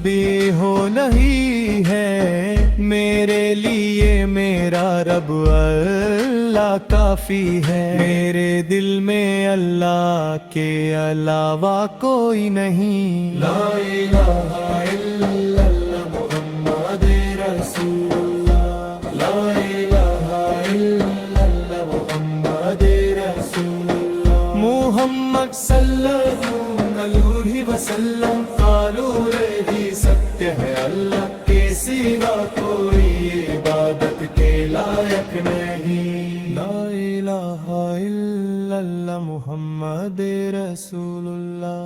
भी हो नहीं है। मेरे लिए मेरा रब अल्लाह काफी है, मेरे दिल में अल्लाह के अलावा कोई नहीं। ला इलाहा इल्लल्लाह मुहम्मद रसूलुल्लाह, ला इलाहा इल्लल्लाह मुहम्मद रसूलुल्लाह। मुहम्मद सल्लल्लाहु अलैहि वसल्लम कालू रही सत्य है, अल्लाह के सिवा कोई इबादत के लायक नहीं। ला इलाहा इल्लल्लाह मुहम्मद रसूलुल्लाह।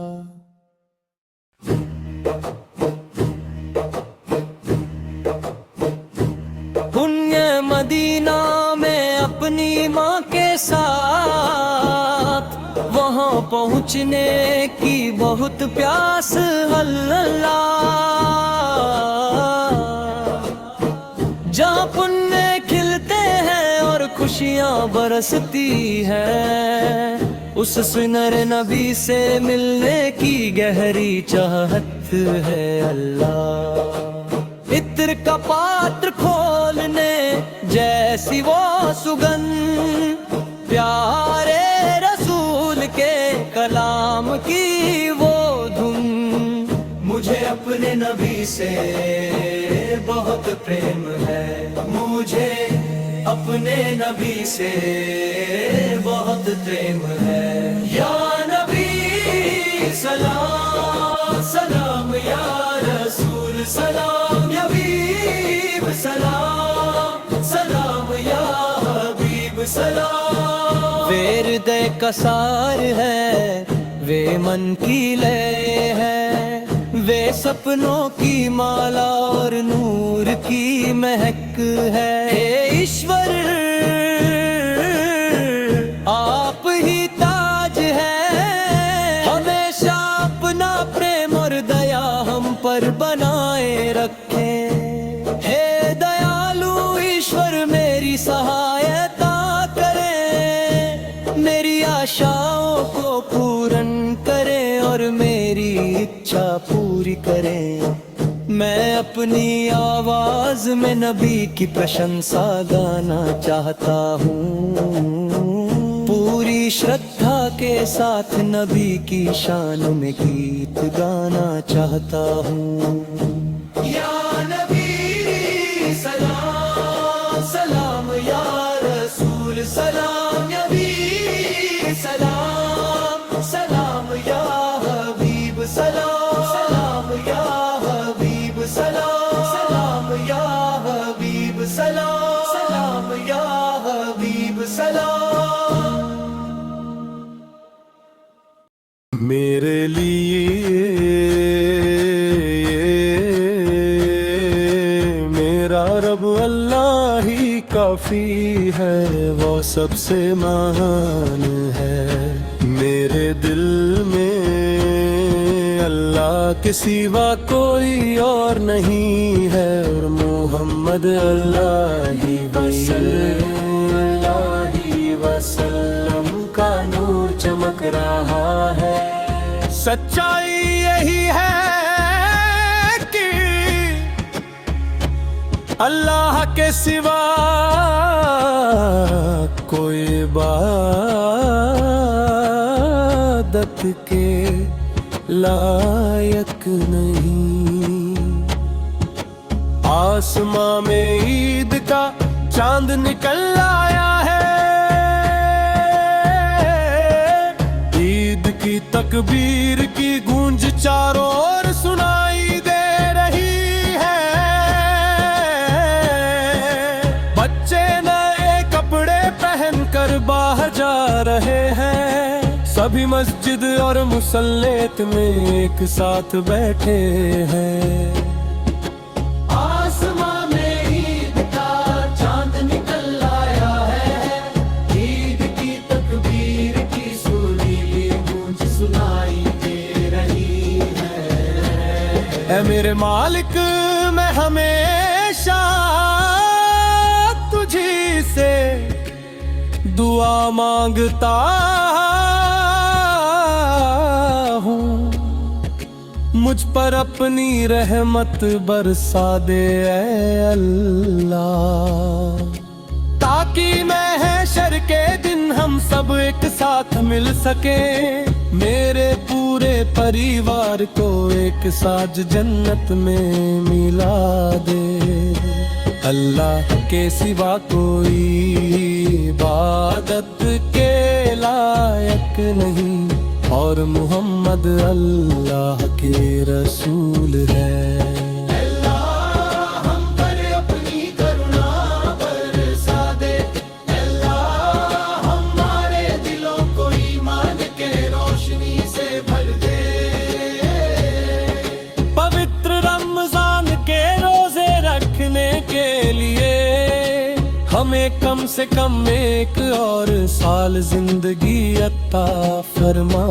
पुण्य मदीना में अपनी माँ के साथ, वहाँ पहुँचने की बहुत प्यास अल्लाह। जहाँ पुण्य खिलते हैं और खुशियाँ बरसती हैं, उस सुनर नबी से मिलने की गहरी चाहत है अल्लाह। इत्र का पात्र खोलने जैसी वो सुगंध, प्यारे रसूल के कलाम की वो धुन। मुझे अपने नबी से बहुत प्रेम है, मुझे अपने नबी से बहुत प्रेम है। या नबी सलाम सलाम, या रसूल सलाम, या हबीब सलाम सलाम, या हबीब सलाम। वे हृदय का सार है, वे मन की लय है, वे सपनों की माला और नूर की महक है। हे ईश्वर आप ही ताज है, हमेशा अपना प्रेम और दया हम पर बनाए रखें। हे दयालु ईश्वर मेरी सहायता करें, मेरी आशाओं को पूर्ण करें और मेरी इच्छा पूरी करें। मैं अपनी आवाज में नबी की प्रशंसा गाना चाहता हूँ, पूरी श्रद्धा के साथ नबी की शान में गीत गाना चाहता हूँ। या नबी सलाम सलाम, या रसूल सलाम, या नबी सलाम सलाम, या हबीब सलाम सलाम, या हबीब सलाम सलाम, या हबीब सलाम सलाम, या हबीब सलाम। मेरे लिए मेरा रब अल्लाह ही काफी है, वो सबसे महान है। मेरे दिल में अल्लाह के सिवा कोई और नहीं है, और मोहम्मद अल्लाह ही वसल्लम का नूर चमक रहा है। सच्चाई यही है कि अल्लाह के सिवा कोई इबादत के लायक नहीं। आसमां में ईद का चांद निकल आया है, ईद की तकबीर की गूंज चारों ओर सुनाई दे रही है। बच्चे नए कपड़े पहनकर बाहर जा रहे हैं, सभी मस्जिद और मुसल्लेत में एक साथ बैठे हैं। आसमां में ईद का चांद निकल आया है, ईद की तकबीर की सुरीली गूंज सुनाई दे रही है। ऐ मेरे मालिक, मैं हमेशा तुझी से दुआ मांगता हूँ, मुझ पर अपनी रहमत बरसा दे ऐ अल्लाह, ताकि महशर के दिन हम सब एक साथ मिल सके, मेरे पूरे परिवार को एक साथ जन्नत में मिला दे। अल्लाह के सिवा कोई इबादत के लायक नहीं, और मुहम्मद अल्लाह के रसूल है। अल्लाह हम पर अपनी करुणा बरसा दे, अल्लाह हमारे दिलों को ईमान के रोशनी से भर दे। पवित्र रमजान के रोजे रखने के लिए हमें कम से कम एक और साल जिंदगी अता फरमा।